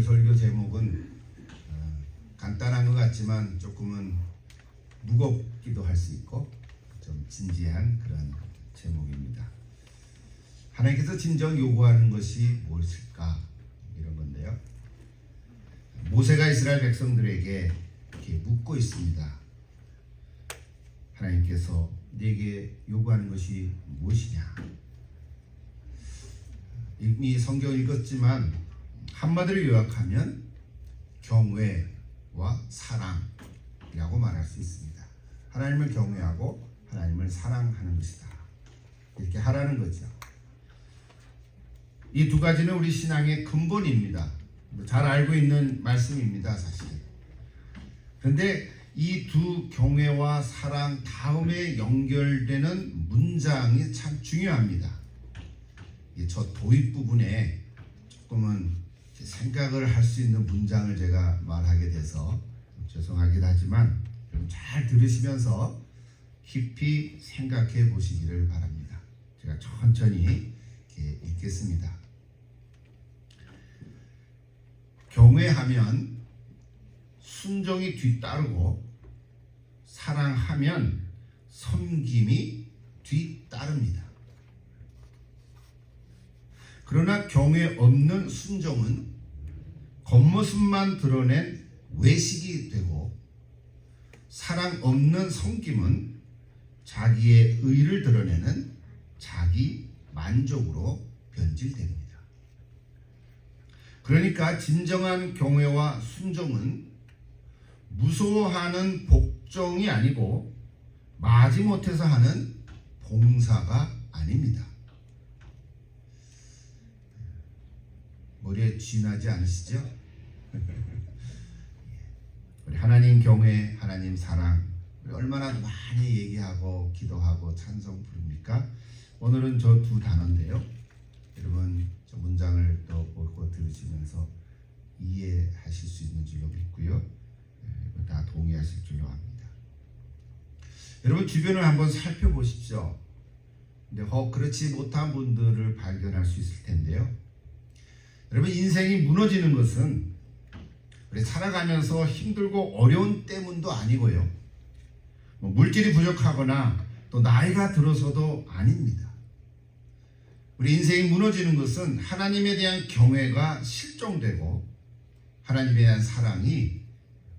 오늘 설교 제목은 간단한 것 같지만 조금은 무겁기도 할 수 있고 좀 진지한 그런 제목입니다. 하나님께서 진정 요구하는 것이 무엇일까? 이런 건데요. 모세가 이스라엘 백성들에게 이렇게 묻고 있습니다. 하나님께서 네게 요구하는 것이 무엇이냐? 이미 성경을 읽었지만 한마디로 요약하면 경외와 사랑이라고 말할 수 있습니다. 하나님을 경외하고 하나님을 사랑하는 것이다. 이렇게 하라는 거죠. 이 두 가지는 우리 신앙의 근본입니다. 잘 알고 있는 말씀입니다, 사실. 그런데 이 두 경외와 사랑 다음에 연결되는 문장이 참 중요합니다. 저 도입 부분에 조금은 생각을 할 수 있는 문장을 제가 말하게 돼서 죄송하긴 하지만 좀 잘 들으시면서 깊이 생각해 보시기를 바랍니다. 제가 천천히 이렇게 읽겠습니다. 경외하면 순종이 뒤따르고 사랑하면 섬김이 뒤따릅니다. 그러나 경외 없는 순종은 겉모습만 드러낸 외식이 되고 사랑 없는 섬김은 자기의 의를 드러내는 자기 만족으로 변질됩니다. 그러니까 진정한 경외와 순종은 무서워하는 복종이 아니고 마지못해서 하는 봉사가 아닙니다. 머리에 쥐나지 않으시죠? 우리 하나님 경외, 하나님 사랑, 우리 얼마나 많이 얘기하고 기도하고 찬송 부릅니까? 오늘은 저 두 단어인데요. 여러분 저 문장을 또 보고 들으시면서 이해하실 수 있는 줄로 믿고요. 다 동의하실 줄로 압니다. 여러분 주변을 한번 살펴보십시오. 근데 그렇지 못한 분들을 발견할 수 있을 텐데요. 여러분 인생이 무너지는 것은 우리 살아가면서 힘들고 어려운 때문도 아니고요. 물질이 부족하거나 또 나이가 들어서도 아닙니다. 우리 인생이 무너지는 것은 하나님에 대한 경외가 실종되고 하나님에 대한 사랑이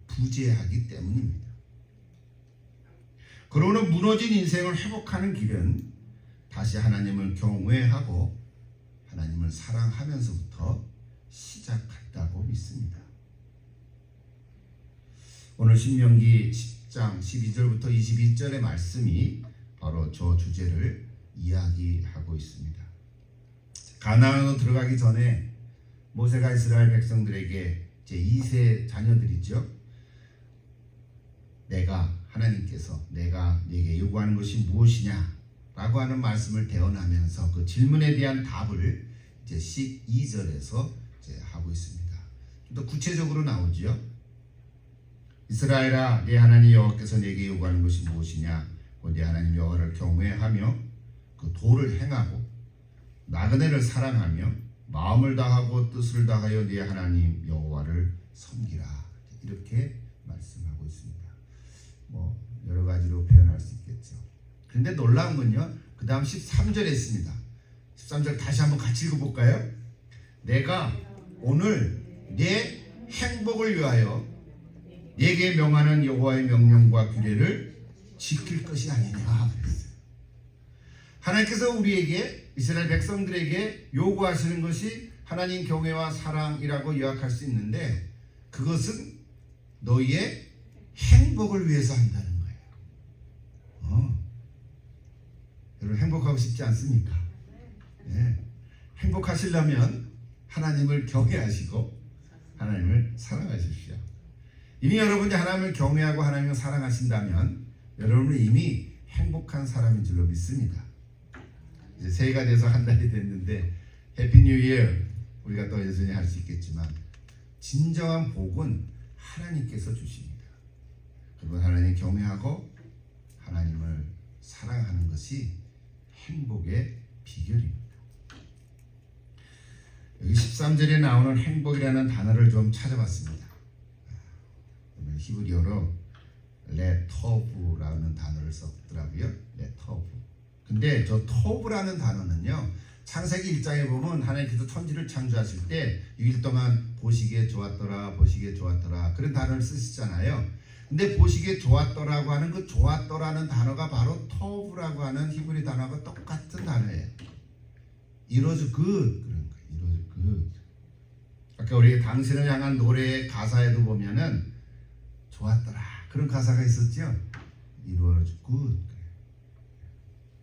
부재하기 때문입니다. 그러나 무너진 인생을 회복하는 길은 다시 하나님을 경외하고 하나님을 사랑하면서부터 시작한다고 믿습니다. 오늘 신명기 10장 12절부터 22절의 말씀이 바로 저 주제를 이야기하고 있습니다. 가나안으로 들어가기 전에 모세가 이스라엘 백성들에게 제 2세 자녀들이죠. 하나님께서 내가 네게 요구하는 것이 무엇이냐 라고 하는 말씀을 대언하면서 그 질문에 대한 답을 이제 12절에서 이제 하고 있습니다. 좀 더 구체적으로 나오죠. 이스라엘아, 네 하나님 여호와께서 네게 요구하는 것이 무엇이냐? 곧 네 하나님 여호와를 경외하며 그 도를 행하고 나그네를 사랑하며 마음을 다하고 뜻을 다하여 네 하나님 여호와를 섬기라. 이렇게 말씀하고 있습니다. 여러 가지로 표현할 수 있겠죠. 그런데 놀라운 건요, 그 다음 13절에 있습니다. 13절 다시 한번 같이 읽어볼까요? 내가 오늘 내 행복을 위하여 네게 명하는 여호와의 명령과 규례를 지킬 것이 아니냐 그랬어요. 하나님께서 우리에게, 이스라엘 백성들에게 요구하시는 것이 하나님 경외와 사랑이라고 요약할 수 있는데 그것은 너희의 행복을 위해서 한다는 거예요. 여러분 행복하고 싶지 않습니까? 네. 행복하시려면 하나님을 경외하시고 하나님을 사랑하십시오. 이미 여러분이 하나님을 경외하고 하나님을 사랑하신다면 여러분은 이미 행복한 사람인 줄로 믿습니다. 이제 새해가 돼서 한 달이 됐는데 해피 뉴 이어 우리가 또 여전히 할 수 있겠지만 진정한 복은 하나님께서 주십니다. 그리고 하나님 경외하고 하나님을 사랑하는 것이 행복의 비결입니다. 여기 13절에 나오는 행복이라는 단어를 좀 찾아봤습니다. 히브리어로 레토브라는 단어를 썼더라고요. 레토브. 근데 저 토브라는 단어는요, 창세기 1장에 보면 하나님께서 천지를 창조하실 때 6일 동안 보시기에 좋았더라, 보시기에 좋았더라, 그런 단어를 쓰시잖아요. 근데 보시기에 좋았더라고 하는 그 좋았더라는 단어가 바로 토브라고 하는 히브리 단어가 똑같은 단어예요. It was good. 그런 거예요. It was good. 아까 우리 당신을 향한 노래의 가사에도 보면은 좋았더라 그런 가사가 있었죠. It was good.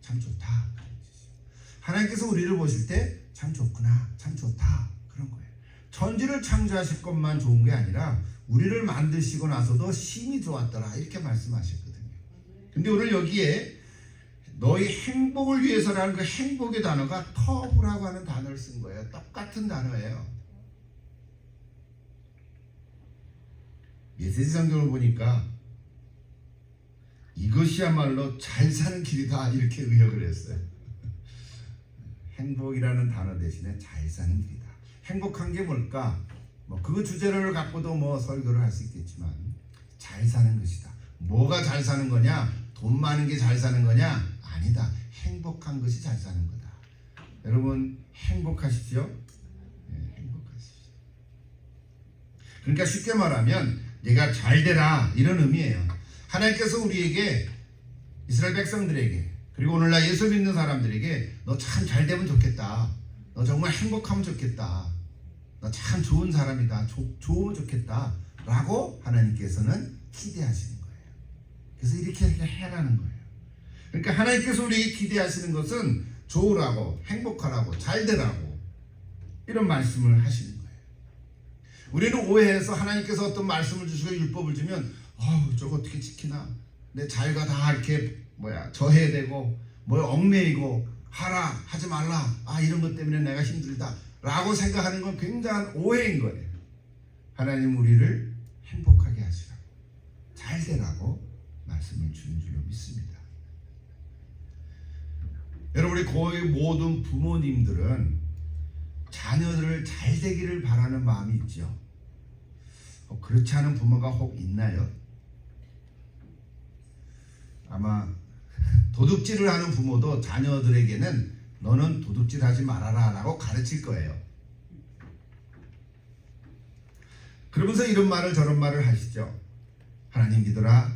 참 좋다. 하나님께서 우리를 보실 때 참 좋구나, 참 좋다, 그런 거예요. 천지를 창조하실 것만 좋은 게 아니라 우리를 만드시고 나서도 심히 좋았더라 이렇게 말씀하셨거든요. 근데 오늘 여기에 너희 행복을 위해서라는 그 행복의 단어가 터브라고 하는 단어를 쓴 거예요. 똑같은 단어예요. 메시지 성경을 보니까 이것이야말로 잘 사는 길이다 이렇게 의역을 했어요. 행복이라는 단어 대신에 잘 사는 길이다. 행복한 게 뭘까? 그 주제를 갖고도 설교를 할 수 있겠지만 잘 사는 것이다. 뭐가 잘 사는 거냐? 돈 많은 게 잘 사는 거냐? 아니다. 행복한 것이 잘 사는 거다. 여러분 행복하십시오. 네, 행복하십시오. 그러니까 쉽게 말하면 네가 잘 되라 이런 의미예요. 하나님께서 우리에게, 이스라엘 백성들에게, 그리고 오늘날 예수 믿는 사람들에게 너 참 잘 되면 좋겠다. 너 정말 행복하면 좋겠다. 너 참 좋은 사람이다. 좋으면 좋겠다. 라고 하나님께서는 기대하시는 거예요. 그래서 이렇게 해라는 거예요. 그러니까 하나님께서 우리에게 기대하시는 것은 좋으라고, 행복하라고, 잘 되라고 이런 말씀을 하시는 거예요. 우리는 오해해서 하나님께서 어떤 말씀을 주시고 율법을 주면 저거 어떻게 지키나? 내 자유가 다 이렇게 저해되고 얽매이고 하라 하지 말라 이런 것 때문에 내가 힘들다 라고 생각하는 건 굉장한 오해인 거예요. 하나님 우리를 행복하게 하시라고, 잘 되라고 말씀을 주는 줄로 믿습니다. 여러분, 우리 거의 모든 부모님들은 자녀들을 잘 되기를 바라는 마음이 있죠. 그렇지 않은 부모가 혹 있나요? 아마 도둑질을 하는 부모도 자녀들에게는 너는 도둑질하지 말아라 라고 가르칠 거예요. 그러면서 이런 말을 저런 말을 하시죠. 하나님 믿어라,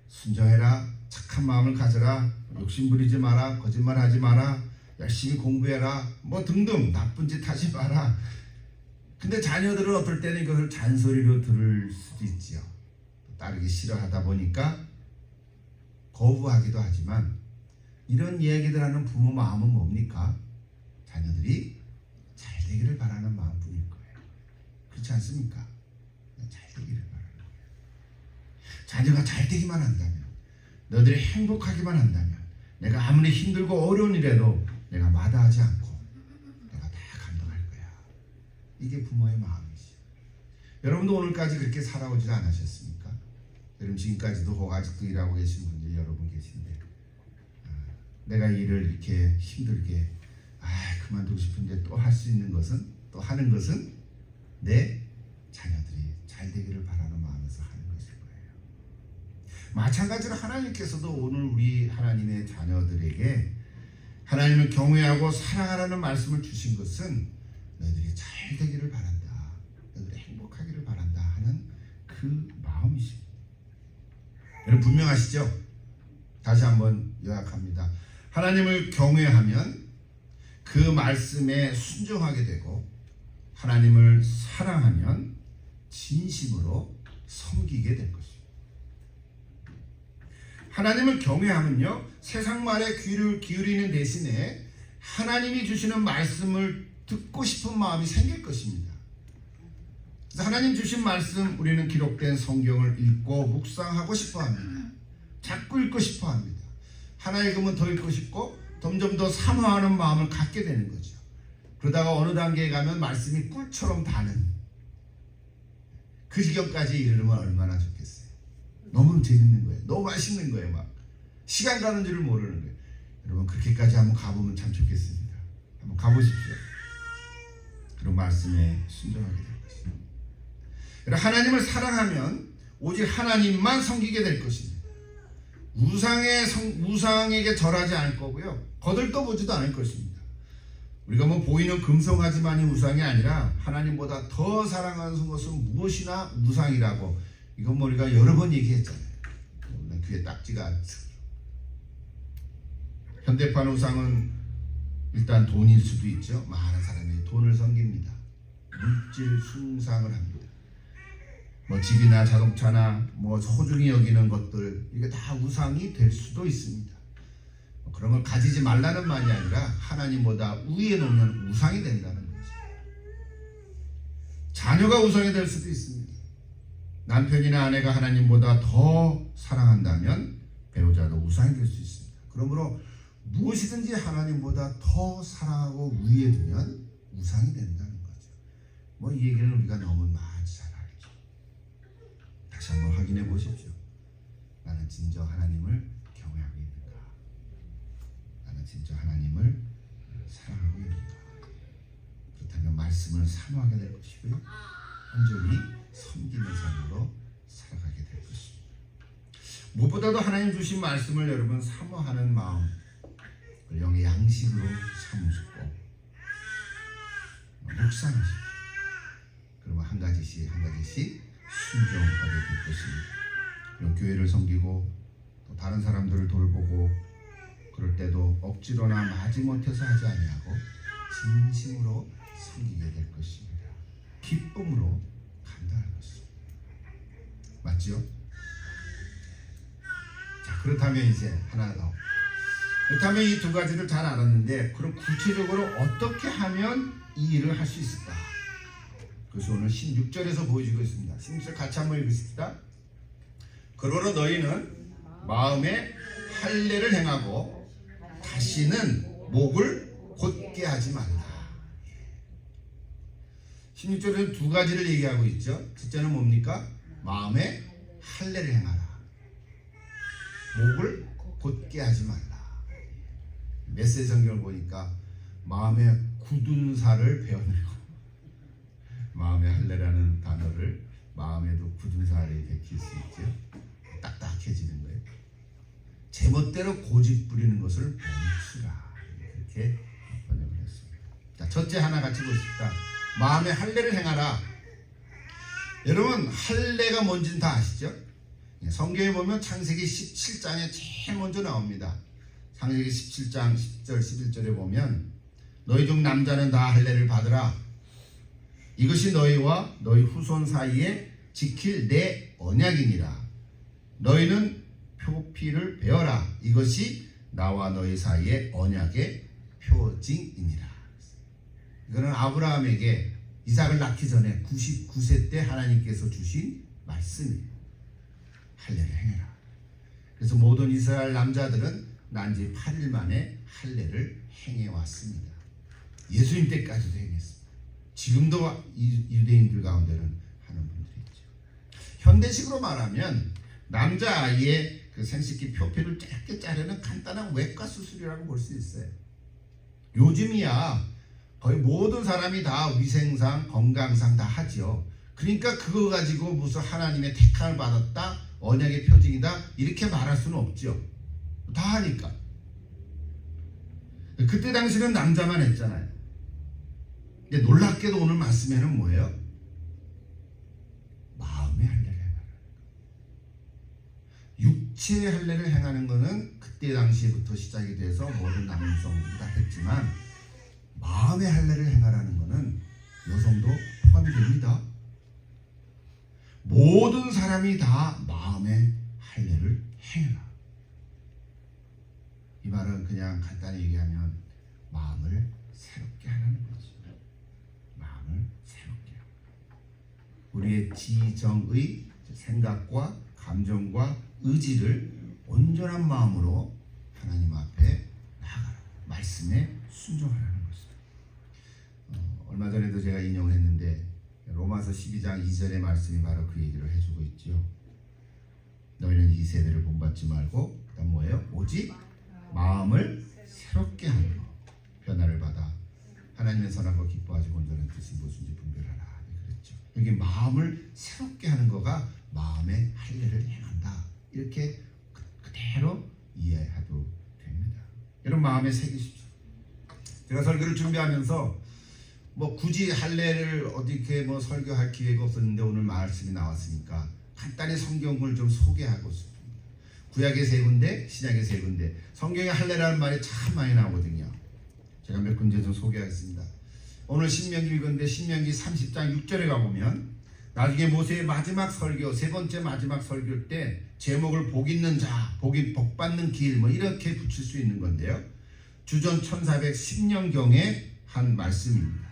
순종해라, 착한 마음을 가져라, 욕심 부리지 마라, 거짓말하지 마라, 열심히 공부해라, 등등 나쁜 짓 하지 마라. 근데 자녀들은 어떨 때는 이것을 잔소리로 들을 수도 있지요. 따르기 싫어하다 보니까 거부하기도 하지만 이런 이야기들 하는 부모 마음은 뭡니까? 자녀들이 잘 되기를 바라는 마음뿐일 거예요. 그렇지 않습니까? 잘 되기를 바라는 거예요. 자녀가 잘 되기만 한다면, 너희들이 행복하기만 한다면, 내가 아무리 힘들고 어려운 일에도 내가 마다하지 않고 내가 다 감당할 거야. 이게 부모의 마음이지. 여러분도 오늘까지 그렇게 살아오지 않으셨습니까? 여러분 지금까지도 혹 아직도 일하고 계신 분들이 여러분 계신데, 내가 일을 이렇게 힘들게 그만두고 싶은데 또 할 수 있는 것은, 또 하는 것은 내 자녀들이 잘 되기를 바라는 마음에서 하는 것일 거예요. 마찬가지로 하나님께서도 오늘 우리 하나님의 자녀들에게 하나님을 경외하고 사랑하라는 말씀을 주신 것은 너희들이 잘 되기를 바란다, 너희들이 행복하기를 바란다 하는 그 마음이십니다. 여러분 분명하시죠? 다시 한번 요약합니다. 하나님을 경외하면 그 말씀에 순종하게 되고, 하나님을 사랑하면 진심으로 섬기게 될 것입니다. 하나님을 경외하면요, 세상 말에 귀를 기울이는 대신에 하나님이 주시는 말씀을 듣고 싶은 마음이 생길 것입니다. 그래서 하나님 주신 말씀, 우리는 기록된 성경을 읽고 묵상하고 싶어 합니다. 자꾸 읽고 싶어 합니다. 하나 읽으면 더 읽고 싶고 점점 더 사모하는 마음을 갖게 되는 거죠. 그러다가 어느 단계에 가면 말씀이 꿀처럼 다는 그 지경까지 이르면 얼마나 좋겠어요. 너무 재밌는 거예요. 너무 맛있는 거예요. 막 시간 가는 줄을 모르는 거예요. 여러분 그렇게까지 한번 가보면 참 좋겠습니다. 한번 가보십시오. 그런 말씀에 순종하게 될 것입니다. 하나님을 사랑하면 오직 하나님만 섬기게 될 것입니다. 우상에게 절하지 않을 거고요. 거들떠보지도 않을 것입니다. 우리가 보이는 금송아지만이 우상이 아니라 하나님보다 더 사랑하는 것은 무엇이나 우상이라고 이건 우리가 여러 번 얘기했잖아요. 귀에 딱지가 않죠. 현대판 우상은 일단 돈일 수도 있죠. 많은 사람이 돈을 섬깁니다. 물질 숭상을 합니다. 집이나 자동차나 소중히 여기는 것들 이게 다 우상이 될 수도 있습니다. 그런 걸 가지지 말라는 말이 아니라 하나님보다 위에 놓으면 우상이 된다는 거죠. 자녀가 우상이 될 수도 있습니다. 남편이나 아내가 하나님보다 더 사랑한다면 배우자도 우상이 될 수 있습니다. 그러므로 무엇이든지 하나님보다 더 사랑하고 위에 두면 우상이 된다는 거죠. 이 얘기는 우리가 너무 많이 잘 알죠. 다시 한번 확인해 보십시오. 나는 진정 하나님을 경외하고 있는가? 나는 진정 하나님을 사랑하고 있는가? 그렇다면 말씀을 사모하게 될 것이고요. 온전히 섬기는 삶으로 살아가게 될 것입니다. 무엇보다도 하나님 주신 말씀을 여러분 사모하는 마음, 영의 양식으로 삼으시고 묵상하시고 그러면 한 가지씩 순종하게 될 것입니다. 교회를 섬기고 또 다른 사람들을 돌보고 그럴 때도 억지로나 마지못해서 하지 아니하고 진심으로 섬기게 될 것입니다. 기쁨으로 감당할 것입니다. 맞죠? 자, 그렇다면 이제 하나 더. 그렇다면 이 두 가지를 잘 알았는데 그럼 구체적으로 어떻게 하면 이 일을 할 수 있을까? 그것이 오늘 16절에서 보여주고 있습니다. 16절 같이 한번 읽읍시다. 그러므로 너희는 마음에 할례를 행하고 다시는 목을 곧게 하지 말라. 16절에는 두 가지를 얘기하고 있죠. 첫째는 뭡니까? 마음에 할례를 행하라. 목을 곧게 하지 말라. 메시지 성경을 보니까 마음에 굳은 살을 베어내고 마음에 할례라는 단어를 마음에도 굳은 살이 베낄 수 있죠. 딱딱해지는 거예요. 제멋대로 고집 부리는 것을 멈추라. 이렇게 번역을 했습니다. 자, 첫째 하나 같이 보십시다. 마음에 할례를 행하라. 여러분 할례가 뭔지는 다 아시죠? 성경에 보면 창세기 17장에 제일 먼저 나옵니다. 창세기 17장 10절 11절에 보면 너희 중 남자는 다 할례를 받으라. 이것이 너희와 너희 후손 사이에 지킬 내 언약이니라. 너희는 표피를 베어라. 이것이 나와 너희 사이의 언약의 표징이니라. 이거는 아브라함에게 이삭을 낳기 전에 99세 때 하나님께서 주신 말씀이에요. 할례를 행해라. 그래서 모든 이스라엘 남자들은 난지 8일 만에 할례를 행해왔습니다. 예수님 때까지도 행했습니다. 지금도 유대인들 가운데는 하는 분들이 있죠. 현대식으로 말하면 남자아이의 그 생식기 표피를 짧게 자르는 간단한 외과 수술이라고 볼 수 있어요. 요즘이야 거의 모든 사람이 다 위생상 건강상 다 하죠. 그러니까 그거 가지고 무슨 하나님의 택함을 받았다, 언약의 표징이다 이렇게 말할 수는 없죠. 다 하니까. 그때 당시는 남자만 했잖아요. 근데 놀랍게도 오늘 말씀에는 뭐예요? 마음의 할례를 행하라. 육체의 할례를 행하는 것은 그때 당시부터 시작이 돼서 모든 남성들이 다 했지만 마음의 할례를 행하라는 것은 여성도 포함이 됩니다. 모든 사람이 다 마음의 할례를 행해라. 이 말은 그냥 간단히 얘기하면 마음을 새롭게 하라는 거죠. 마음을 새롭게 하라. 우리의 지정의 생각과 감정과 의지를 온전한 마음으로 하나님 앞에 나아가라. 말씀에 순종하라는 것입니다. 얼마 전에도 제가 인용했는데 로마서 12장 2절의 말씀이 바로 그 얘기를 해주고 있죠. 너희는 이 세대를 본받지 말고 그다음 뭐예요? 오직 마음을 새롭게 하는 것, 변화를 받아 하나님의 선하고 기뻐하시고 온전한 뜻이 무엇인지 분별하라. 그랬죠. 여기 마음을 새롭게 하는 거가 마음의 할례를 행한다. 이렇게 그대로 이해해도 됩니다. 여러분 마음에 새기십시오. 제가 설교를 준비하면서 뭐 굳이 할례를 어떻게 뭐 설교할 기회가 없었는데 오늘 말씀이 나왔으니까 간단히 성경을 좀 소개하고 싶습니다. 구약의 세 군데, 신약의 세 군데. 성경에 할례라는 말이 참 많이 나오거든요. 제가 몇 군데 좀 소개하겠습니다. 오늘 신명기 읽었는데 신명기 30장 6절에 가보면 나중에 모세의 마지막 설교, 세 번째 마지막 설교 때 제목을 복 있는 자, 복 받는 길 뭐 이렇게 붙일 수 있는 건데요. 주전 1410년경에 한 말씀입니다.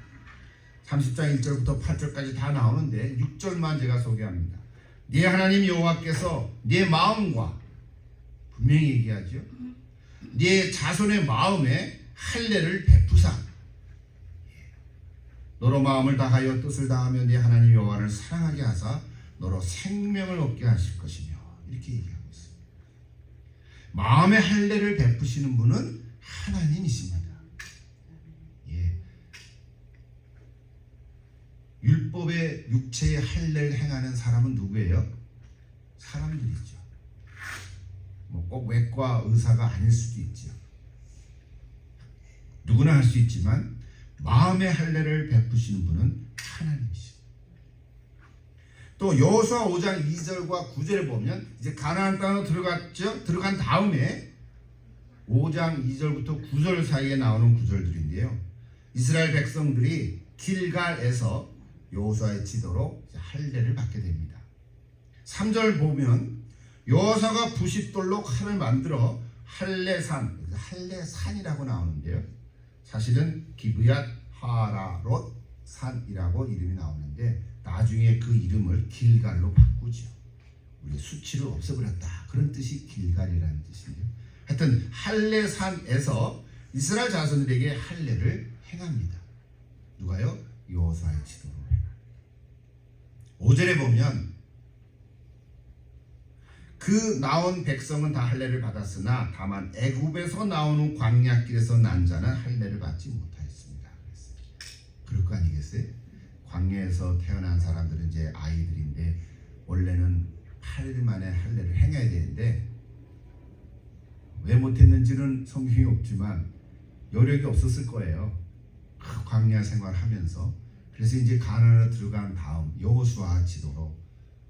30장 1절부터 8절까지 다 나오는데 6절만 제가 소개합니다. 네 하나님 여호와께서 네 마음과 분명히 얘기하죠. 네 자손의 마음에 할례를 베푸사 너로 마음을 다하여 뜻을 다하며 네 하나님 여호와를 사랑하게 하사 너로 생명을 얻게 하실 것이며 이렇게 얘기하고 있습니다. 마음의 할례를 베푸시는 분은 하나님이십니다. 율법의 육체의 할례를 행하는 사람은 누구예요? 사람들이죠. 뭐 꼭 외과 의사가 아닐 수도 있죠. 누구나 할 수 있지만 마음의 할례를 베푸시는 분은 하나님이시죠. 또 여호수아 5장 2절과 9절에 보면 이제 가나안 땅으로 들어갔죠. 들어간 다음에 5장 2절부터 9절 사이에 나오는 구절들인데요. 이스라엘 백성들이 길갈에서 여호수아의 지도로 할례를 받게 됩니다. 3절 보면 여호수아가 부싯돌로 칼을 만들어 할례산이라고 나오는데요. 사실은 기브얏 하라롯 산이라고 이름이 나오는데 나중에 그 이름을 길갈로 바꾸죠. 우리 수치를 없애버렸다. 그런 뜻이 길갈이라는 뜻인데요. 하여튼 할례산에서 이스라엘 자손들에게 할례를 행합니다. 누가요? 여호수아의 지도로 행합니다. 5절에 보면 그 나온 백성은 다 할례를 받았으나 다만 애굽에서 나오는 광야길에서 난 자는 할례를 받지 못하였습니다. 그럴 거 아니겠어요? 광야에서 태어난 사람들은 이제 아이들인데 원래는 8일 만에 할례를 행해야 되는데 왜 못했는지는 성경이 없지만 여력이 없었을 거예요. 광야 생활하면서. 그래서 이제 가나안으로 들어간 다음 여호수아 지도로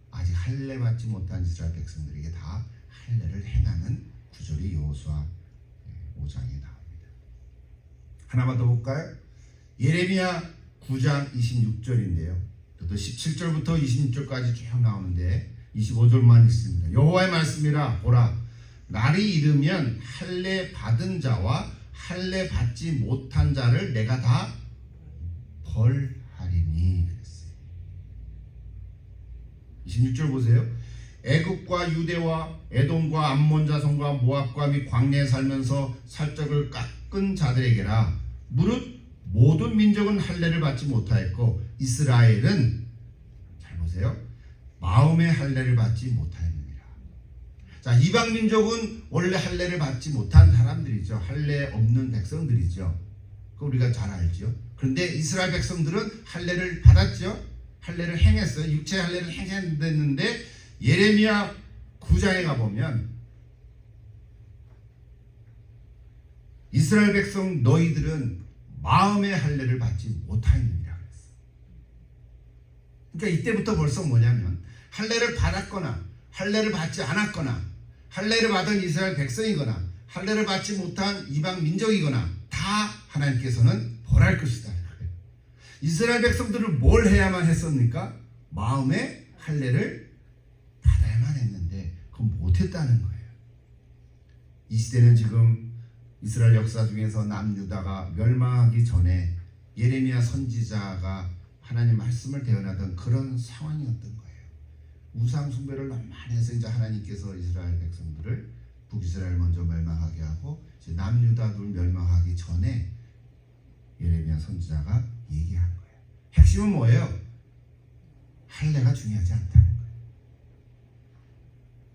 아직 할례 받지 못한 이스라엘 백성들에게 다 할례를 행하는 구절이 여호수아 5장에 나옵니다. 하나만 더 볼까요? 예레미야 9장 26절인데요. 또 17절부터 26절까지 쭉 나오는데 25절만 있습니다. 여호와의 말씀이라 보라 날이 이르면 할례 받은 자와 할례 받지 못한 자를 내가 다 벌하리니 그랬어요. 26절 보세요. 애굽과 유대와 에돔과 암몬 자손과 모압과 및 광야에 살면서 살적을 깎은 자들에게라 무릇 모든 민족은 할례를 받지 못하였고 이스라엘은 잘 보세요. 마음의 할례를 받지 못하였느니라. 자, 이방 민족은 원래 할례를 받지 못한 사람들이죠. 할례 없는 백성들이죠. 그거 우리가 잘 알죠. 그런데 이스라엘 백성들은 할례를 받았죠. 할례를 행했어요. 육체 할례를 행했는데 예레미야 9장에 가보면 이스라엘 백성 너희들은 마음의 할례를 받지 못하였느니라 그랬어요. 그러니까 이때부터 벌써 뭐냐면 할례를 받았거나 할례를 받지 않았거나 할례를 받은 이스라엘 백성이거나 할례를 받지 못한 이방 민족이거나 다 하나님께서는 벌할 것이다. 이스라엘 백성들은 뭘 해야만 했습니까? 마음의 할례를 받아야만 했는데 그건 못했다는 거예요. 이 시대는 지금 이스라엘 역사 중에서 남유다가 멸망하기 전에 예레미야 선지자가 하나님 말씀을 대언하던 그런 상황이었던 거예요. 우상 숭배를 너무 많이 해서 이제 하나님께서 이스라엘 백성들을 북이스라엘 먼저 멸망하게 하고 이제 남유다들 멸망하기 전에 예레미야 선지자가 얘기한 거예요. 핵심은 뭐예요? 할례가 중요하지 않다는 거예요.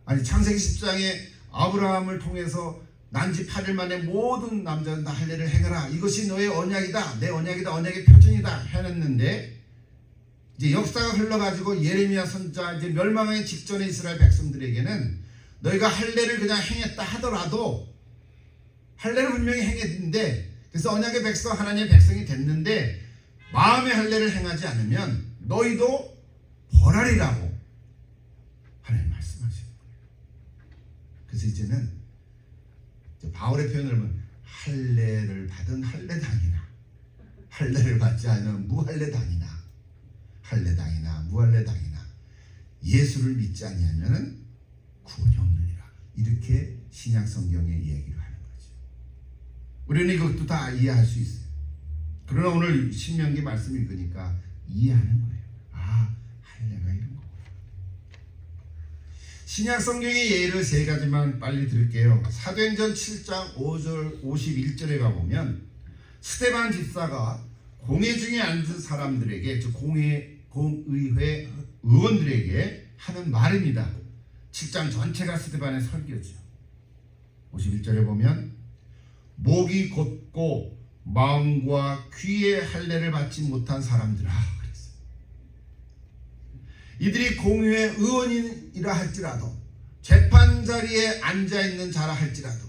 아니 창세기 10장에 아브라함을 통해서 난지 8일 만에 모든 남자는 다 할례를 행하라. 이것이 너의 언약이다. 내 언약이다. 언약의 표준이다. 해냈는데 이제 역사가 흘러가지고 예레미야 선지자 이제 멸망하기 직전의 이스라엘 백성들에게는 너희가 할례를 그냥 행했다 하더라도 할례를 분명히 행했는데 그래서 언약의 백성 하나님의 백성이 됐는데 마음의 할례를 행하지 않으면 너희도 벌하리라고 하나님 말씀하시는 거예요. 그래서 이제는 바울의 표현을 보면 할례를 받은 할례당이나 할례를 받지 않은 무할례당이나 할례당이나 무할례당이나 예수를 믿지 아니하면은 구원이 없느니라. 이렇게 신약 성경에 얘기를 하는 거죠. 우리는 이것도 다 이해할 수 있어요. 그러나 오늘 신명기 말씀 읽으니까 이해하는 거예요. 아, 할례가 이런 거구나. 신약 성경의 예를 세 가지만 빨리 들을게요. 사도행전 7장 5절 51절에 가보면 스데반 집사가 공회 중에 앉은 사람들에게 즉 공의회 의원들에게 하는 말입니다. 7장 전체가 스데반의 설교죠. 51절에 보면 목이 곧고 마음과 귀의 할례를 받지 못한 사람들아 그랬어요. 이들이 공의회 의원이라 할지라도 재판 자리에 앉아있는 자라 할지라도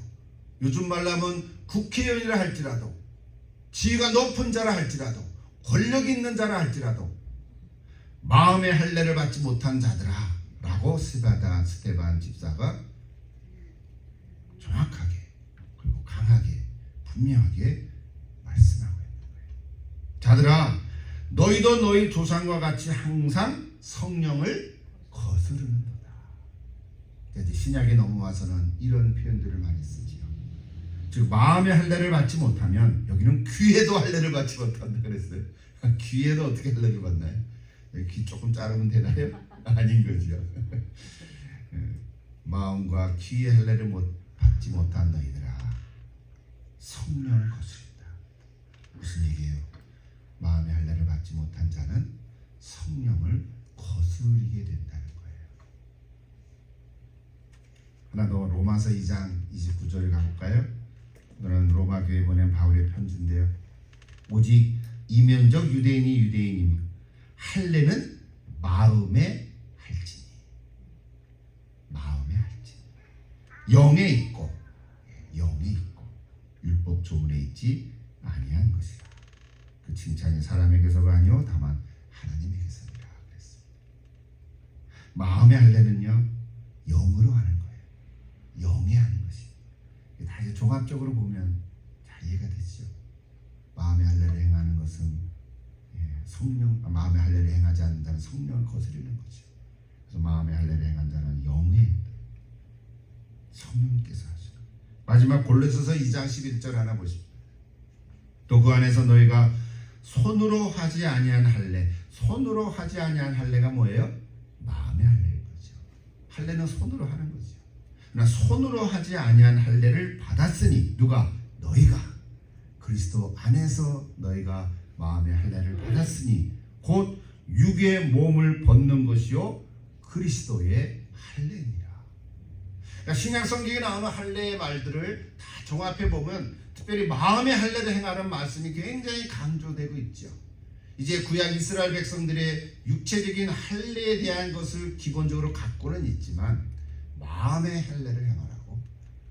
요즘 말로 하면 국회의원이라 할지라도 지위가 높은 자라 할지라도 권력 있는 자라 할지라도 마음의 할례를 받지 못한 자들아 라고 스데반 집사가 정확하게 그리고 강하게 분명하게 말씀하고 있는 거예요. 자들아 너희도 너희 조상과 같이 항상 성령을 거스르는도다. 이제 신약에 넘어와서는 이런 표현들을 많이 쓰지요. 즉 마음의 할례를 받지 못하면 여기는 귀에도 할례를 받지 못한다 그랬어요. 귀에도 어떻게 할례를 받나요? 귀 조금 자르면 되나요? 아닌 거죠. 마음과 귀의 할례를 받지 못한 너희들아 성령을 거스린다. 무슨 얘기예요? 마음의 할례를 받지 못한 자는 성령을 거스르게 된다는 거예요. 하나 더 로마서 2장 29절을 가볼까요? 오늘은 로마 교회에 보낸 바울의 편지인데요. 오직 이면적 유대인이 유대인이며 할례는 마음에 할지니 영에 있고 율법 조문에 있지 아니한 것이라. 그 칭찬이 사람에게서가 아니요 다만 하나님에게서니라 그랬습니다. 마음의 할례는요 영으로 하는 거예요. 영에 하는 것이. 다 이제 종합적으로 보면 잘 이해가 되죠. 마음의 할례를 행하는 것은 마음의 할례를 행하지 않는 자는 성령을 거스르는 거죠. 그래서 마음의 할례를 행한 자는 영에 성령께서 하시는. 마지막 골로새서 2장 11절 하나 보십시오. 또 그 안에서 너희가 손으로 하지 아니한 할례. 손으로 하지 아니한 할례가 뭐예요? 마음의 할례인 거죠. 할례는 손으로 하는 거죠. 그러나 손으로 하지 아니한 할례를 받았으니 누가? 너희가 그리스도 안에서 너희가 마음의 할례를 받았으니 곧 육의 몸을 벗는 것이요 그리스도의 할례니라. 그러니까 신약 성경에 나오는 할례의 말들을 다 종합해 보면 특별히 마음의 할례를 행하는 말씀이 굉장히 강조되고 있죠. 이제 구약 이스라엘 백성들의 육체적인 할례에 대한 것을 기본적으로 갖고는 있지만 마음의 할례를 행하라고.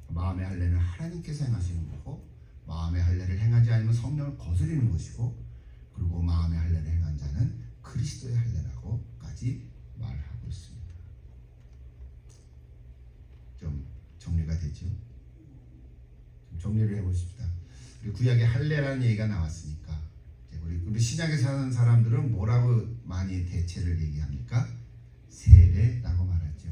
마음의 할례는 하나님께서 행하시는 거고 마음의 할례를 행하지 않으면 성령을 거스리는 것이고 그리고 마음의 할례를 행한 자는 그리스도의 할례라고까지 말하고 있습니다. 좀 정리가 되죠? 좀 정리를 해보십시다. 우리 구약에 할례라는 얘기가 나왔으니까 우리 신약에 사는 사람들은 뭐라고 많이 대체를 얘기합니까? 세례라고 말하죠.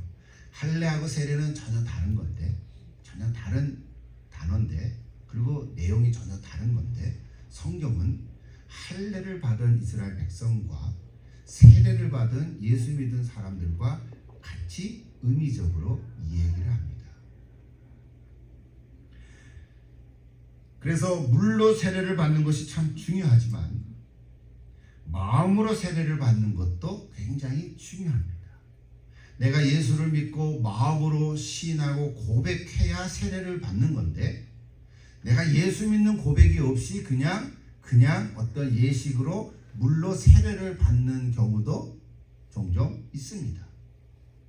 할례하고 세례는 전혀 다른 건데, 전혀 다른 단어인데, 그리고 내용이 전혀 다른 건데, 성경은 할례를 받은 이스라엘 백성과 세례를 받은 예수 믿은 사람들과 같이 의미적으로 이야기를 합니다. 그래서 물로 세례를 받는 것이 참 중요하지만 마음으로 세례를 받는 것도 굉장히 중요합니다. 내가 예수를 믿고 마음으로 시인하고 고백해야 세례를 받는 건데, 내가 예수 믿는 고백이 없이 그냥 어떤 예식으로 물로 세례를 받는 경우도 종종 있습니다.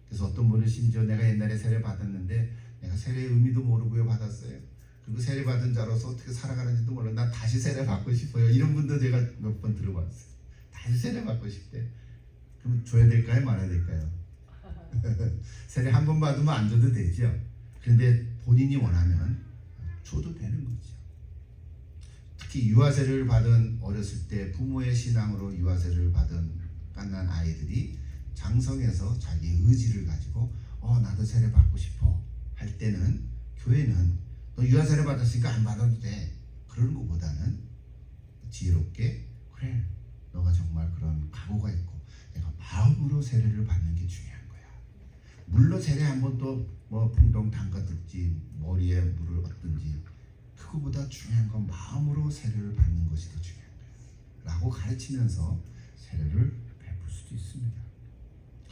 그래서 어떤 분은 심지어 내가 옛날에 세례 받았는데 내가 세례의 의미도 모르고 받았어요. 그리고 세례 받은 자로서 어떻게 살아가는지도 몰라. 난 다시 세례 받고 싶어요. 이런 분도 제가 몇 번 들어봤어요. 다시 세례 받고 싶대. 그럼 줘야 될까요? 말아야 될까요? 세례 한 번 받으면 안 줘도 되죠. 그런데 본인이 원하면 줘도 되는 거죠. 특히 유아세례를 받은, 어렸을 때 부모의 신앙으로 유아세례를 받은 갓난 아이들이 장성해서 자기의 의지를 가지고 나도 세례 받고 싶어 할 때는, 교회는 너 유아세례 받았으니까 안 받아도 돼 그러는 것보다는 지혜롭게, 그래 너가 정말 그런 각오가 있고 내가 마음으로 세례를 받는 게 중요한 거야. 물로 세례 한 번 또 뭐 풍덩 담가둘지 머리에 물을 얻든지, 그거보다 중요한 건 마음으로 세례를 받는 것이 더 중요한 거야 라고 가르치면서 세례를 베풀 수도 있습니다.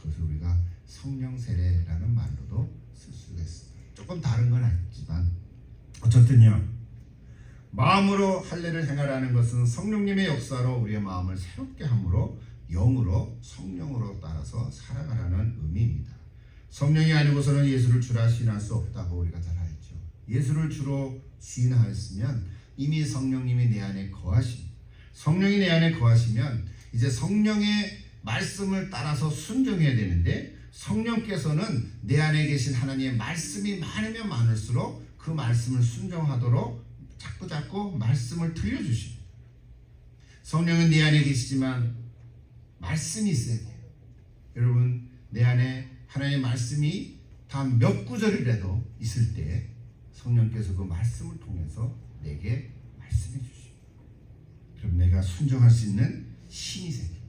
그래서 우리가 성령 세례라는 말로도 쓸 수가 있습니다. 조금 다른 건 아니지만 어쨌든요, 마음으로 할례를 행하라는 것은 성령님의 역사로 우리의 마음을 새롭게 함으로 영으로, 성령으로 따라서 살아가라는 의미입니다. 성령이 아니고서는 예수를 주라 시인할 수 없다고 우리가 잘 알죠. 예수를 주로 시인하였으면 이미 성령님이 내 안에 거하십니다. 성령이 내 안에 거하시면 이제 성령의 말씀을 따라서 순종해야 되는데, 성령께서는 내 안에 계신 하나님의 말씀이 많으면 많을수록 그 말씀을 순종하도록 자꾸 말씀을 들려주십니다. 성령은 내 안에 계시지만 말씀이 있어야 돼요. 여러분, 내 안에 하나님의 말씀이 단 몇 구절이라도 있을 때 성령께서 그 말씀을 통해서 내게 말씀해 주십니다. 그럼 내가 순종할 수 있는 힘이 생깁니다.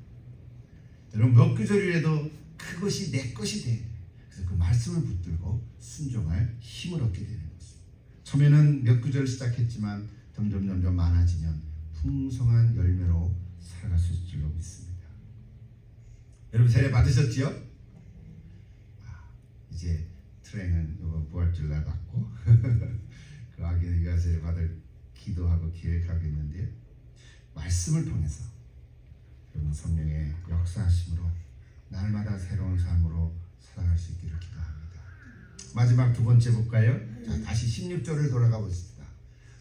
여러분, 몇 구절이라도 그것이 내 것이 돼. 그래서 그 말씀을 붙들고 순종할 힘을 얻게 되는 것입니다. 처음에는 몇 구절 시작했지만 점점 많아지면 풍성한 열매로 살아갈 수 있을 줄로 믿습니다. 여러분, 세례 받으셨지요? 이제 트랭은 이번 부활절날 받고 그 아기 유아세례 받을 기도하고 기획하고 있는데요, 말씀을 통해서 여러분 성령의 역사하심으로 날마다 새로운 삶으로 살아갈 수 있기를 기도합니다. 마지막 두 번째 볼까요? 자, 다시 16절을 돌아가 보겠습니다.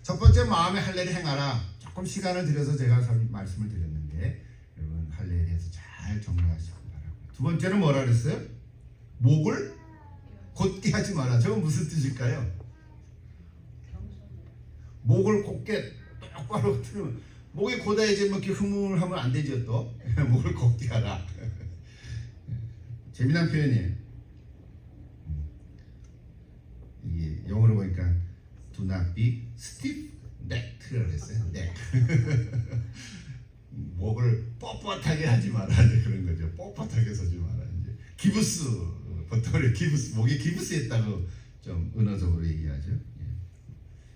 첫 번째, 마음의 할례를 행하라. 조금 시간을 들여서 제가 말씀을 드렸는데 여러분 할례에 대해서 잘 정리하시기 바라고요. 두 번째는 뭐라 그랬어요? 목을 곧게 하지 마라. 저건 무슨 뜻일까요? 목을 곧게 똑바로 틀으면, 목이 곧아야지 뭐 이렇게 흐물하면 안 되죠. 또 목을 곧게 하라. 재미난 표현이에요. 이게 영어로 보니까 do not be stiff necked라고 했어요. neck. 목을 뻣뻣하게 하지 마라. 그런 거죠. 뻣뻣하게 서지 마라. 이제 기부스, 보통 기부스, 목이 기부스했다고 좀 은어적으로 얘기하죠.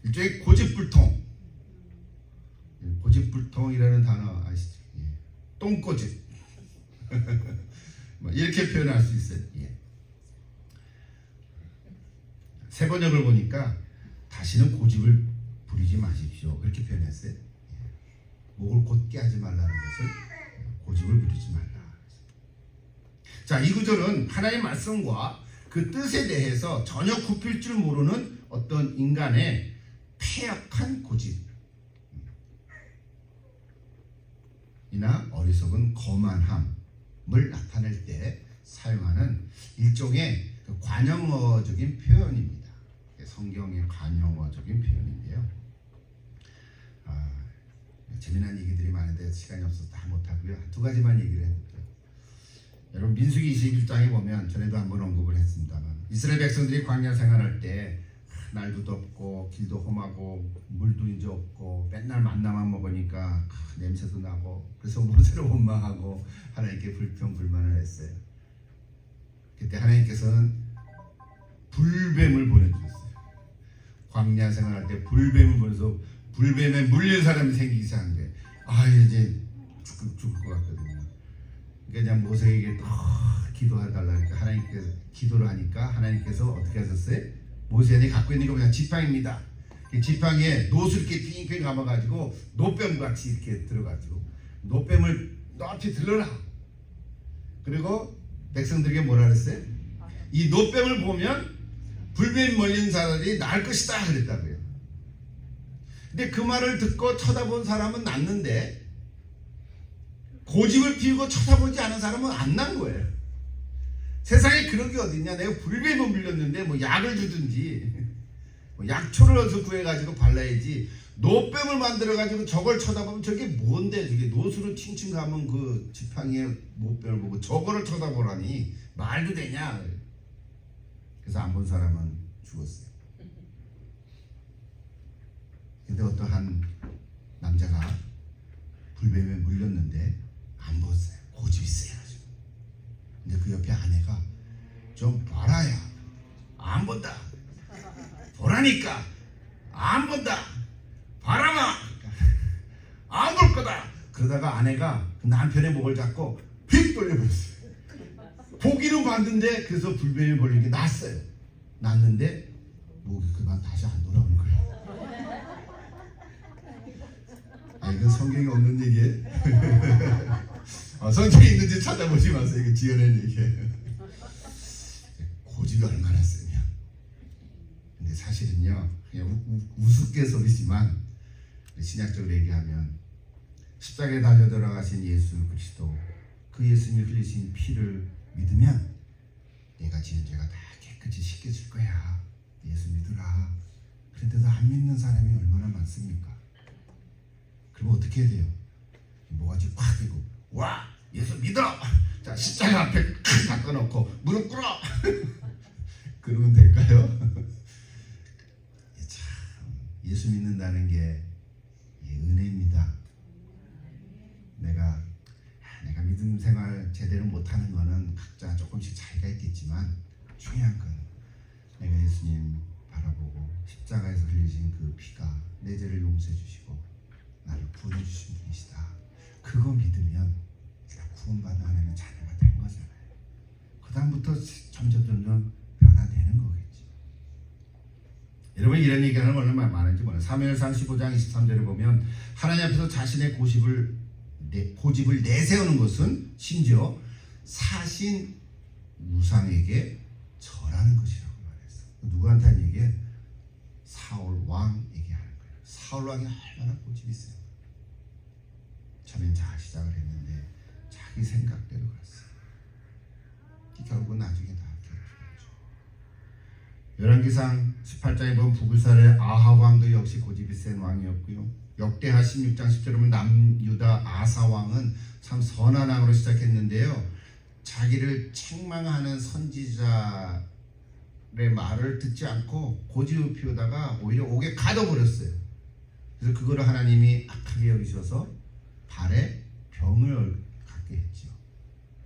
일종의 고집불통. 고집불통이라는 단어 아시죠? 똥꼬집. 뭐 이렇게 표현할 수 있어요. 세번역을 보니까 다시는 고집을 부리지 마십시오. 그렇게 표현했어요. 목을 곧게 하지 말라는 것을 고집을 부리지 말라. 자, 이 구절은 하나님의 말씀과 그 뜻에 대해서 전혀 굽힐 줄 모르는 어떤 인간의 패역한 고집이나 어리석은 거만함을 나타낼 때 사용하는 일종의 관용어적인 표현입니다. 성경의 관용어적인 표현인데요. 재미난 얘기들이 많은데 시간이 없어서 다 못하고요. 두 가지만 얘기를 해볼게요. 여러분, 민수기 21장에 보면 전에도 한번 언급을 했습니다만, 이스라엘 백성들이 광야 생활할 때 날도 덥고 길도 험하고 물도 이제 없고 맨날 만나만 먹으니까 냄새도 나고, 그래서 모세를 원망하고 하나님께 불평불만을 했어요. 그때 하나님께서는 불뱀을 보내주셨어요. 광야 생활할 때 불뱀을 보내서 불뱀에 물린 사람이 생기기 시작한 거예요. 이제 죽을 것 같거든요. 그러니까 그냥 모세에게 더 기도해달라니까 하나님께서 기도를 하니까 하나님께서 어떻게 하셨어요? 모세가 갖고 있는 게 그냥 지팡입니다. 그 지팡이에 노수 이렇게 핑핑 감아가지고 노뱀 같이 이렇게 들어가지고 노뱀을 넓이 들러라. 그리고 백성들에게 뭐라 그랬어요? 이 노뱀을 보면 불뱀 몰린 사람이 날 것이다 그랬다고요. 근데 그 말을 듣고 쳐다본 사람은 났는데 고집을 피우고 쳐다보지 않은 사람은 안 난 거예요. 세상에 그런 게 어딨냐. 내가 불뱀을 물렸는데 뭐 약을 주든지 뭐 약초를 어디서 구해가지고 발라야지 노뱀을 만들어가지고 저걸 쳐다보면 저게 뭔데. 저게 노수로 칭칭 가면 그 지팡이에 노뱀을 보고 저거를 쳐다보라니 말도 되냐. 그래서 안 본 사람은 죽었어요. 근데 어떠한 남자가 불뱀에 물렸는데 안 봤어요. 고집이 세가지고. 근데 그 옆에 아내가 좀 봐라야. 안 본다. 보라니까. 안 본다. 바라마. 안 볼 거다. 그러다가 아내가 그 남편의 목을 잡고 휙 돌려버렸어요. 보기는 봤는데 그래서 불뱀이 걸린 게 났어요. 났는데 목이 그만 다시 안 돌아오는 거예요. 아, 이건 성경에 없는 얘기예요. 성경에 있는지 찾아보지 마세요. 이거 지어낸 얘기예요. 고집이 얼마나 세냐. 근데 사실은요, 그냥 우스갯소리지만 신약적으로 얘기하면 십자가에 달려 들어가신 예수 그리스도, 그 예수님이 흘리신 피를 믿으면 내가 지은 죄가 다 깨끗이 씻겨질 거야. 예수 믿으라. 그런데도 안 믿는 사람이 얼마나 많습니까? 그럼 어떻게 해야 돼요? 뭐가지 팍 되고 와 예수 믿어. 자 십자가 앞에 탁 닦아놓고 무릎 꿇어. 그러면 될까요? 참 예수 믿는다는 게 은혜입니다. 내가 믿음 생활 제대로 못하는 거는 각자 조금씩 차이가 있겠지만 중요한 건 내가 예수님 바라보고 십자가에서 흘리신 그 피가 내 죄를 용서해 주시고 나를 구원해 주신 분이시다. 그거 믿으면 내가 구원받는 하나님의 자녀가 된 거잖아요. 그 다음부터 점점 변화되는 거겠지. 여러분 이런 얘기하는 거 얼마나 많은지 몰라요. 사무엘상 15장 23절을 보면 하나님 앞에서 자신의 고집을 내세우는 것은 심지어 사신 우상에게 절하는 것이라고 말했어. 누구한테 한 얘기에? 사울 왕에게 하는 거예요. 사울 왕이 얼마나 고집이 있어요. 처음엔 잘 시작을 했는데 자기 생각대로 갔어요. 결국은 나중에 다 깨어졌죠. 열왕기상 18장에 보면 북을살의 아합 왕도 역시 고집이 센 왕이었고요. 역대하 16장 10절에 보면 남유다 아사 왕은 참 선한 왕으로 시작했는데요. 자기를 책망하는 선지자의 말을 듣지 않고 고집을 피우다가 오히려 옥에 가둬버렸어요. 그래서 그거를 하나님이 악하게 여기셔서 발에 병을 갖게 했죠.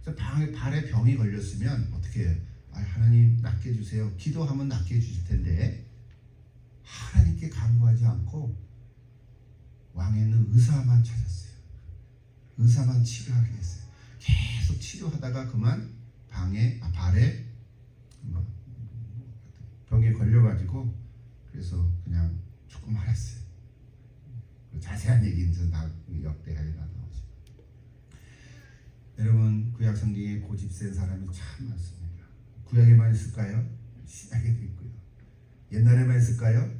그래서 발에 병이 걸렸으면 어떻게 해요? 하나님 낫게 해주세요. 기도하면 낫게 해주실 텐데 하나님께 간구하지 않고 왕에는 의사만 찾았어요. 의사만 치료하게 했어요. 계속 치료하다가 그만 발에 병에 걸려가지고 그래서 그냥 조금 알았어요. 자세한 얘기는 다 역대하에 나오죠. 여러분 구약 성경에 고집 센 사람이 참 많습니다. 구약에만 있을까요? 신약에도 있고요. 옛날에만 있을까요?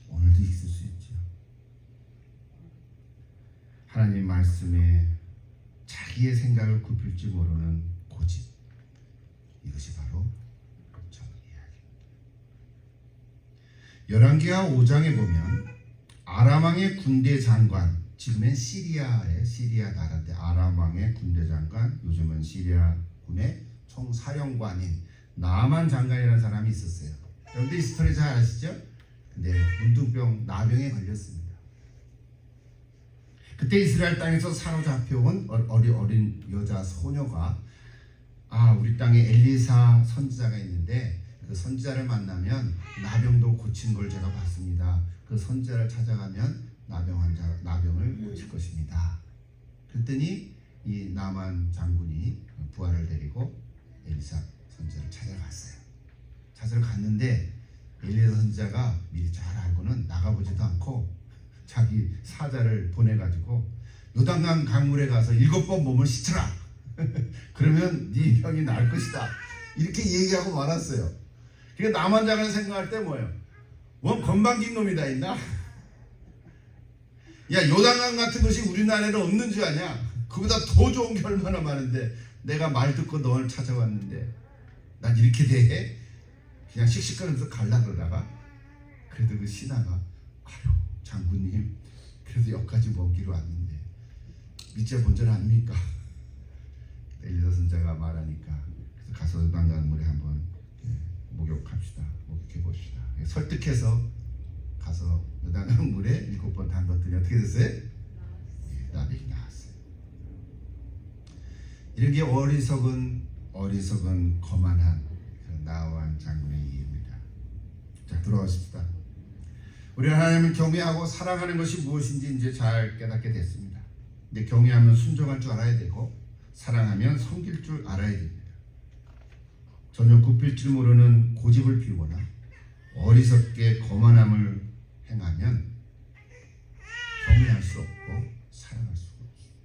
오늘도 있을 수 있죠. 하나님 말씀에 자기의 생각을 굽힐 줄 모르는 고집, 이것이 바로 정의이야기입니다. 열왕기하 5장에 보면 아람 왕의 군대 장관, 지금은 시리아 나라인데 아람 왕의 군대 장관, 요즘은 시리아 군의 총사령관인 나만 장관이라는 사람이 있었어요. 여러분들 이 스토리 잘 아시죠? 근데 문둥병 나병에 걸렸습니다. 그때 이스라엘 땅에서 사로잡혀온 어린 여자 소녀가 우리 땅에 엘리사 선지자가 있는데 그 선지자를 만나면 나병도 고친 걸 제가 봤습니다. 그 선지자를 찾아가면 나병을 고칠 것입니다. 그랬더니 이 나만 장군이 부하를 데리고 엘리사 선지자 가서 갔는데 엘리에서 선지자가 미리 잘 알고는 나가보지도 않고 자기 사자를 보내가지고 요단강 강물에 가서 7번 몸을 씻어라. 그러면 네 병이 나을 것이다. 이렇게 얘기하고 말았어요. 그러니까 남한장을 생각할 때 뭐예요? 뭐 건방진 놈이 다 있나? 야, 요단강 같은 것이 우리나라에는 없는 줄 아냐? 그보다 더 좋은 게 얼마나 많은데 내가 말 듣고 너를 찾아왔는데 난 이렇게 대해? 그냥 씩씩거리면서 갈라 그러다가 그래도 그 신하가 아유 장군님 그래도 여기까지 먹기로 왔는데 믿자 본전 아닙니까? 엘리사 선자가 말하니까 그래서 가서 요단강물에 한번 목욕합시다. 목욕해 봅시다. 설득해서 가서 요단강물에 7번 담갔더니 어떻게 됐어요? 나병이 나왔어요. 이런 게 어리석은 거만한 나우한 장군의 이해입니다. 자, 들어가십시다. 우리는 하나님을 경외하고 사랑하는 것이 무엇인지 이제 잘 깨닫게 됐습니다. 근데 경외하면 순종할 줄 알아야 되고 사랑하면 섬길 줄 알아야 됩니다. 전혀 굽힐 줄 모르는 고집을 피우거나 어리석게 거만함을 행하면 경외할 수 없고 사랑할 수가 없습니다.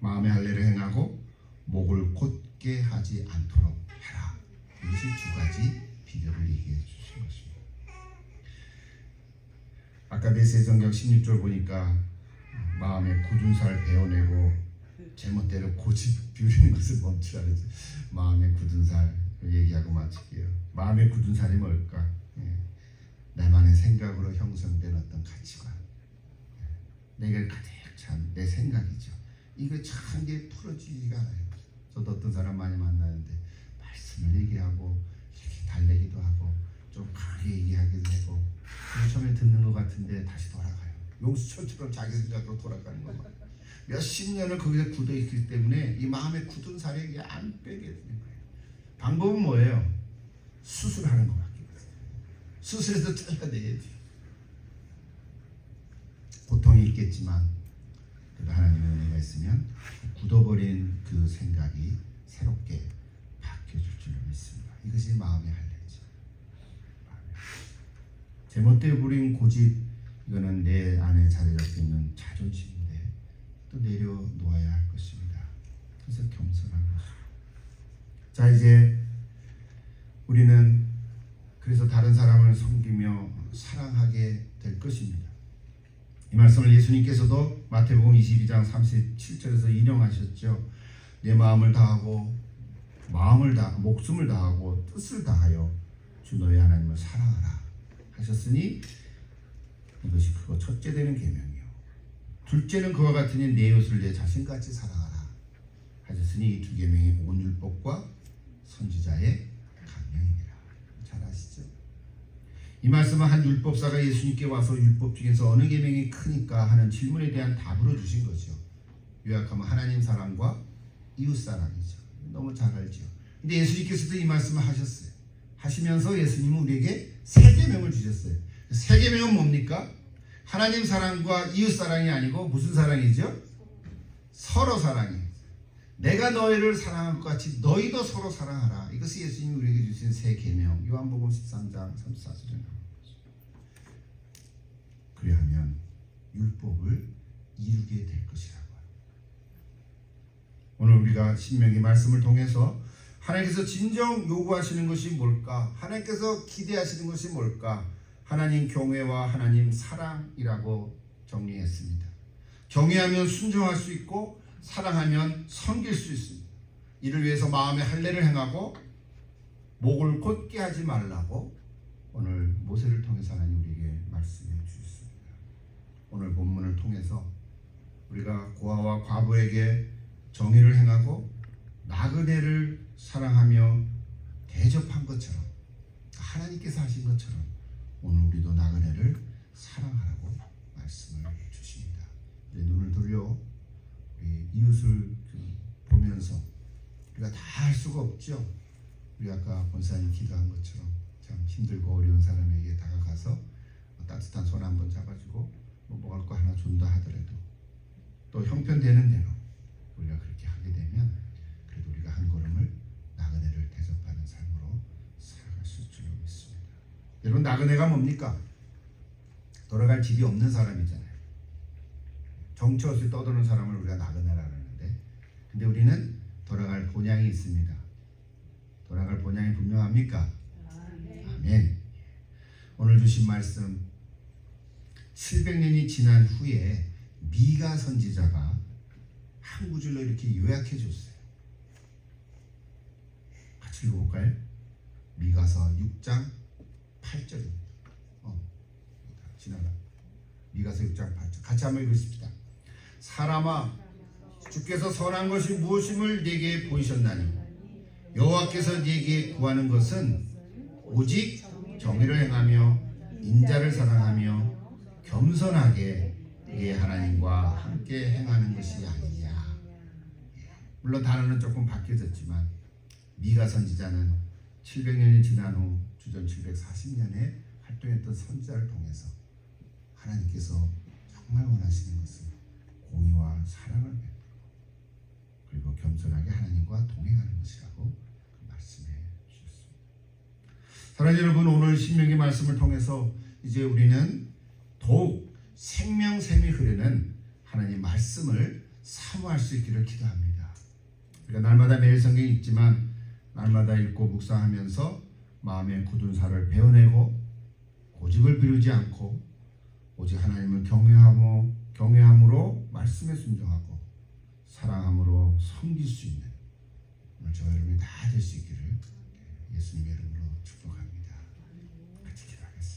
마음의 할례를 행하고 목을 곧게 하지 않도록 해라. 이것이 두 가지 비결을 얘기해 주신 것입니다. 아까 메시지성경 16절 보니까 마음의 굳은 살 베어내고 제멋대로 고집 비우는 것을 멈추라 그러죠. 마음의 굳은 살 얘기하고 마칠게요. 마음의 굳은 살이 뭘까? 나만의 생각으로 형성된 어떤 가치관, 내가 가득 찬 내 생각이죠. 이거 참 게 풀어지지가 않아요. 저도 어떤 사람 많이 만나는데 말씀을 얘기하고 이렇게 달래기도 하고 좀 강하게 얘기하기도 하고 처음에 듣는 것 같은데 다시 돌아가요. 용수철처럼 자기 생각으로 돌아가는 거 말이에요. 몇십 년을 거기서 굳어 있기 때문에 이 마음에 굳은 살이 안 빼게 되는 거예요. 방법은 뭐예요? 수술하는 것밖에 없어요. 수술해서 잘라내야지. 고통이 있겠지만 그래도 하나님의 은혜가 있으면 굳어버린 그 생각이 새롭게 바뀌어질 줄로 믿습니다. 이것이 마음의 할례죠. 제멋대로 부린 고집, 이거는 내 안에 자리 잡혀 있는 자존심인데 또 내려놓아야 할 것입니다. 그래서 겸손한 것입니다. 자, 이제 우리는 그래서 다른 사람을 섬기며 사랑하게 될 것입니다. 이 말씀을 예수님께서도 마태복음 22장 37절에서 인용하셨죠. 내 마음을 다하고 마음을 다 목숨을 다하고 뜻을 다하여 주 너의 하나님을 사랑하라 하셨으니 이것이 그거 첫째 되는 계명이요. 둘째는 그와 같으니 내 이웃을 내 자신같이 사랑하라 하셨으니 이 두 계명이 온 율법과 선지자의 강령이니라. 잘 아시죠? 이 말씀은 한 율법사가 예수님께 와서 율법 중에서 어느 계명이 크니까 하는 질문에 대한 답으로 주신 거죠. 요약하면 하나님 사랑과 이웃 사랑이죠. 너무 잘 알죠. 근데 예수님께서도 이 말씀을 하셨어요. 하시면서 예수님은 우리에게 세 계명을 주셨어요. 세 계명은 뭡니까? 하나님 사랑과 이웃 사랑이 아니고 무슨 사랑이죠? 서로 사랑이에요. 내가 너희를 사랑할 것 같이 너희도 서로 사랑하라. 이것이 예수님이 우리에게 주신 세 계명. 요한복음 13장 34절에 나옵니다. 그리하면 율법을 이루게 될 것이라고요. 오늘 우리가 신명기 말씀을 통해서 하나님께서 진정 요구하시는 것이 뭘까? 하나님께서 기대하시는 것이 뭘까? 하나님 경외와 하나님 사랑이라고 정리했습니다. 경외하면 순종할 수 있고 사랑하면 섬길 수 있습니다. 이를 위해서 마음의 할례를 행하고 목을 곧게 하지 말라고 오늘 모세를 통해서 하나님 우리에게 말씀해 주셨습니다. 오늘 본문을 통해서 우리가 고아와 과부에게 정의를 행하고 나그네를 사랑하며 대접한 것처럼 하나님께서 하신 것처럼 오늘 우리도 나그네를 사랑하라고 말씀을 주십니다. 우리 눈을 돌려 우리 이웃을 보면서 우리가 다 할 수가 없죠. 우리 아까 권사님 기도한 것처럼 참 힘들고 어려운 사람에게 다가가서 따뜻한 손 한번 잡아주고 뭐 먹을 거 하나 준다 하더라도 또 형편되는 대로 우리가 그렇게 하게 되면 그래도 우리가 한 걸음을 나그네를 대접하는 삶으로 살아갈 수 여러분 나그네가 뭡니까? 돌아갈 집이 없는 사람이잖아요. 정처 없이 떠도는 사람을 우리가 나그네라 그러는데, 근데 우리는 돌아갈 본향이 있습니다. 돌아갈 본향이 분명합니까? 아멘. 오늘 주신 말씀 700년이 지난 후에 미가 선지자가 한 구절로 이렇게 요약해 줬어요. 같이 읽어볼까요? 미가서 6장 8절입니다. 지나가. 미가서 6장 8절 같이 한번 읽으십시다. 사람아, 주께서 선한 것이 무엇임을 네게 보이셨나니 여호와께서 네게 구하는 것은 오직 정의를 행하며 인자를 사랑하며 겸손하게 네 하나님과 함께 행하는 것이 아니냐. 물론 단어는 조금 바뀌어졌지만 미가 선지자는 700년이 지난 후 주전 740년에 활동했던 선지자를 통해서 하나님께서 정말 원하시는 것은 공의와 사랑을 베풀고 그리고 겸손하게 하나님과 동행하는 것이라고 말씀해 주셨습니다. 사랑하는 여러분, 오늘 신명기 말씀을 통해서 이제 우리는 더욱 생명샘이 흐르는 하나님 말씀을 사모할 수 있기를 기도합니다. 우리가 날마다 매일 성경 읽지만 날마다 읽고 묵상하면서 마음의 굳은 살을 베어내고 고집을 부리지 않고 오직 하나님을 경외함으로 말씀에 순종하고 사랑함으로 섬길 수 있는 오늘 저와 여러분이 다 될 수 있기를 예수님의 이름으로 축복합니다. 같이 기도하겠습니다.